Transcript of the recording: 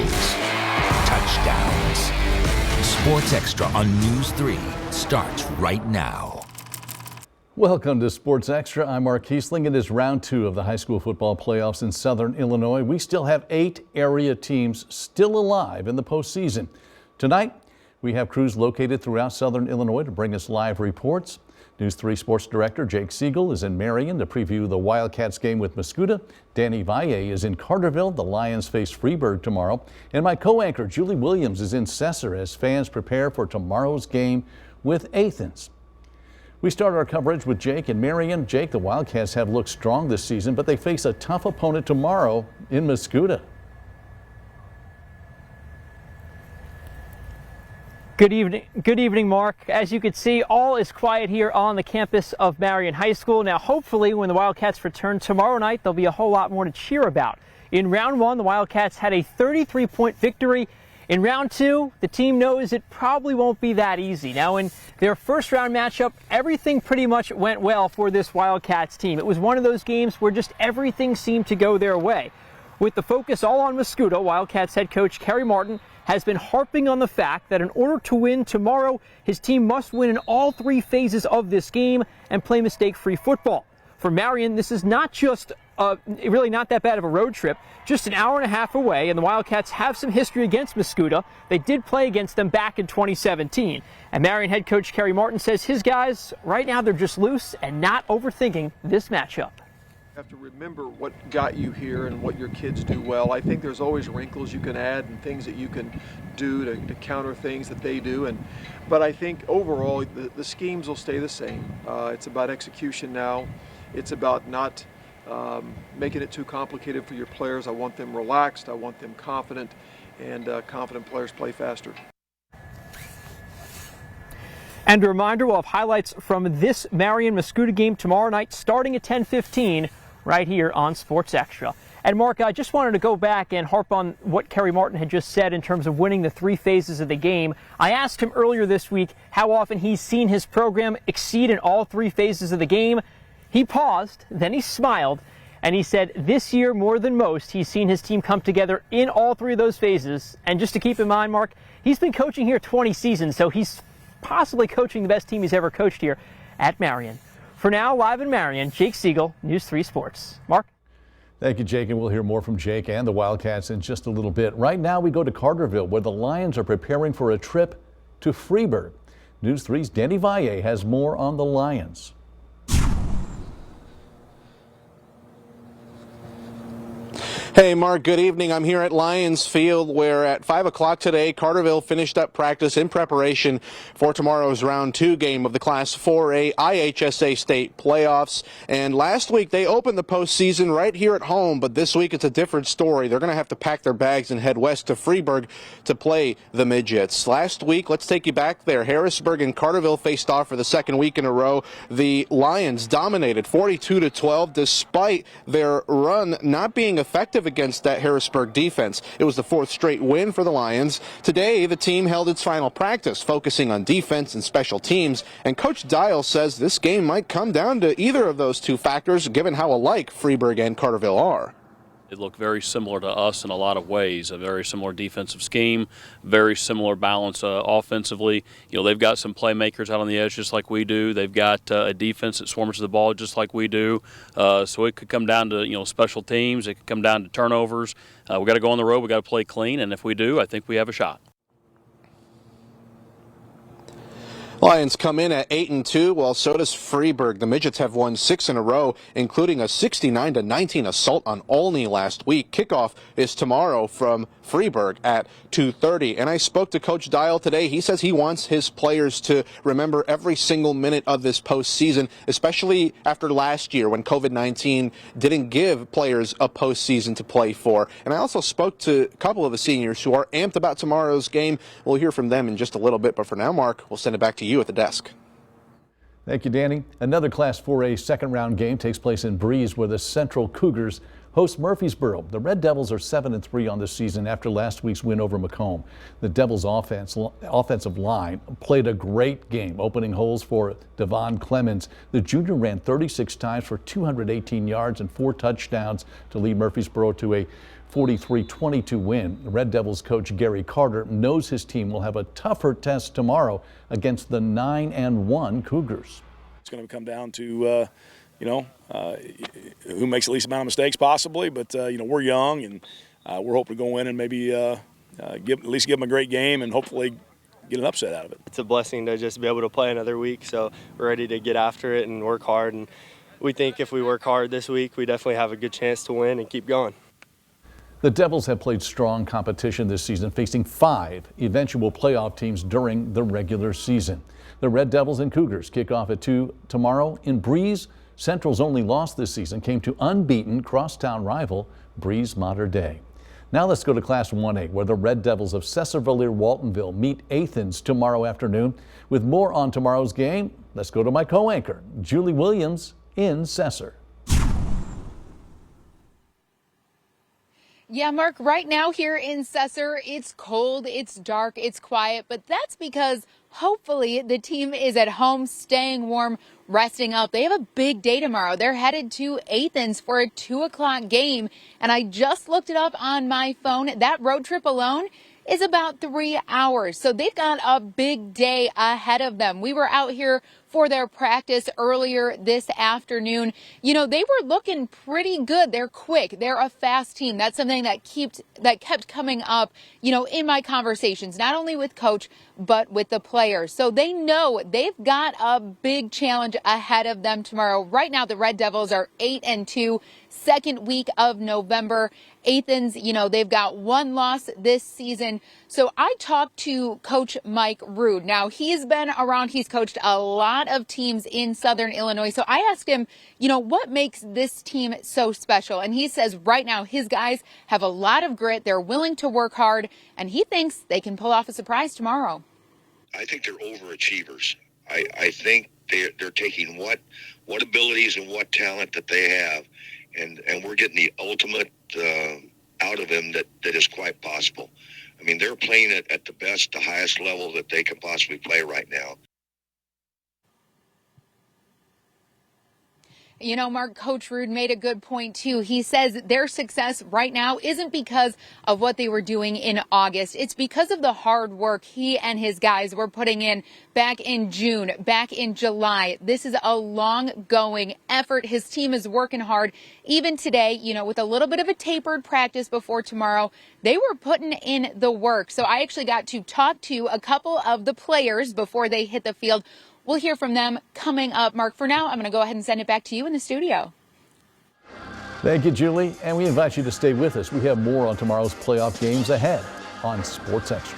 plays, touchdowns. Sports Extra on News 3 starts right now. Welcome to Sports Extra. I'm Mark Kiesling. It is round 2 of the high school football playoffs in Southern Illinois. We still have 8 area teams still alive in the postseason. Tonight, we have crews located throughout Southern Illinois to bring us live reports. News 3 Sports Director Jake Siegel is in Marion to preview the Wildcats game with Mascoutah. Danny Valle is in Carterville. The Lions face Freeburg tomorrow. And my co-anchor Julie Williams is in Cesar as fans prepare for tomorrow's game with Athens. We start our coverage with Jake in Marion. Jake, the Wildcats have looked strong this season, but they face a tough opponent tomorrow in Mascoutah. Good evening, Mark. As you can see, all is quiet here on the campus of Marion High School. Now, hopefully, when the Wildcats return tomorrow night, there'll be a whole lot more to cheer about. In round 1, the Wildcats had a 33-point victory. In round 2, the team knows it probably won't be that easy. Now, in their first round matchup, everything pretty much went well for this Wildcats team. It was one of those games where just everything seemed to go their way. With the focus all on Mascoutah, Wildcats head coach Kerry Martin has been harping on the fact that in order to win tomorrow, his team must win in all 3 phases of this game and play mistake-free football. For Marion, this is not just really not that bad of a road trip, just an hour and a half away, and the Wildcats have some history against Mascoutah. They did play against them back in 2017. And Marion head coach Kerry Martin says his guys, right now, they're just loose and not overthinking this matchup. You have to remember what got you here and what your kids do well. I think there's always wrinkles you can add and things that you can do to counter things that they do. But I think overall the schemes will stay the same. It's about execution now. It's about not making it too complicated for your players. I want them relaxed. I want them confident, and confident players play faster. And a reminder, we'll have highlights from this Marion-Mascoutah game tomorrow night starting at 10:15 right here on Sports Extra. And Mark, I just wanted to go back and harp on what Kerry Martin had just said in terms of winning the 3 phases of the game. I asked him earlier this week how often he's seen his program exceed in all 3 phases of the game. He paused, then he smiled, and he said this year, more than most, he's seen his team come together in all 3 of those phases. And just to keep in mind, Mark, he's been coaching here 20 seasons, so he's possibly coaching the best team he's ever coached here at Marion. For now, live in Marion, Jake Siegel, News 3 Sports. Mark? Thank you, Jake, and we'll hear more from Jake and the Wildcats in just a little bit. Right now, we go to Carterville, where the Lions are preparing for a trip to Freeburg. News 3's Danny Valle has more on the Lions. Hey, Mark, good evening. I'm here at Lions Field, where at 5 o'clock today, Carterville finished up practice in preparation for tomorrow's round 2 game of the Class 4A IHSA state playoffs. And last week, they opened the postseason right here at home, but this week it's a different story. They're going to have to pack their bags and head west to Freeburg to play the Midgets. Last week, let's take you back there. Harrisburg and Carterville faced off for the second week in a row. The Lions dominated 42-12, despite their run not being effective against that Harrisburg defense. It was the 4th straight win for the Lions. Today, the team held its final practice, focusing on defense and special teams, and Coach Dial says this game might come down to either of those 2 factors, given how alike Freeburg and Carterville are. It looked very similar to us in a lot of ways, a very similar defensive scheme, very similar balance offensively. You know, they've got some playmakers out on the edge just like we do. They've got a defense that swarms the ball just like we do. So it could come down to, special teams. It could come down to turnovers. We got to go on the road. We got to play clean, and if we do, I think we have a shot. Lions come in at 8-2, while so does Freeburg. The Midgets have won 6 in a row, including a 69-19 assault on Olney last week. Kickoff is tomorrow from Freeburg at 2:30. And I spoke to Coach Dial today. He says he wants his players to remember every single minute of this postseason, especially after last year when COVID-19 didn't give players a postseason to play for. And I also spoke to a couple of the seniors who are amped about tomorrow's game. We'll hear from them in just a little bit. But for now, Mark, we'll send it back to you at the desk. Thank you, Danny. Another Class 4A second-round game takes place in Breeze, where the Central Cougars host Murfreesboro. The Red Devils are 7-3 on the season after last week's win over Macomb. The Devils' offensive line played a great game, opening holes for Devon Clemens. The junior ran 36 times for 218 yards and 4 touchdowns to lead Murfreesboro to a 43-22 win. The Red Devils coach Gary Carter knows his team will have a tougher test tomorrow against the 9-1 Cougars. It's going to come down to, who makes the least amount of mistakes possibly, but, we're young and we're hoping to go in and maybe at least give them a great game and hopefully get an upset out of it. It's a blessing to just be able to play another week, so we're ready to get after it and work hard. And we think if we work hard this week, we definitely have a good chance to win and keep going. The Devils have played strong competition this season, facing 5 eventual playoff teams during the regular season. The Red Devils and Cougars kick off at 2 tomorrow in Breeze. Central's only loss this season came to unbeaten crosstown rival Breeze Mater Dei. Now let's go to Class 1A, where the Red Devils of Cesar-Vallir-Waltonville meet Athens tomorrow afternoon. With more on tomorrow's game, let's go to my co-anchor, Julie Williams in Cesar. Yeah, Mark, right now here in Cesar, it's cold, it's dark, it's quiet, but that's because hopefully the team is at home, staying warm, resting up. They have a big day tomorrow. They're headed to Athens for a 2 o'clock game, and I just looked it up on my phone. That road trip alone is about 3 hours, so they've got a big day ahead of them. We were out here for their practice earlier this afternoon. You know, they were looking pretty good. They're quick. They're a fast team. That's something that kept coming up, in my conversations, not only with coach, but with the players. So they know they've got a big challenge ahead of them tomorrow. Right now, the Red Devils are 8-2, second week of November. Athens, they've got 1 loss this season. So I talked to Coach Mike Rude. Now, he's been around. He's coached a lot of teams in Southern Illinois. So I asked him, what makes this team so special? And he says right now his guys have a lot of grit. They're willing to work hard, and he thinks they can pull off a surprise tomorrow. I think they're overachievers. I think they're taking what abilities and what talent that they have, and we're getting the ultimate out of them that is quite possible. I mean, they're playing it at the best, the highest level that they can possibly play right now. Mark, Coach Rude made a good point, too. He says their success right now isn't because of what they were doing in August. It's because of the hard work he and his guys were putting in back in June, back in July. This is a long-going effort. His team is working hard. Even today, with a little bit of a tapered practice before tomorrow, they were putting in the work. So I actually got to talk to a couple of the players before they hit the field. We'll hear from them coming up. Mark, for now, I'm going to go ahead and send it back to you in the studio. Thank you, Julie. And we invite you to stay with us. We have more on tomorrow's playoff games ahead on Sports Extra.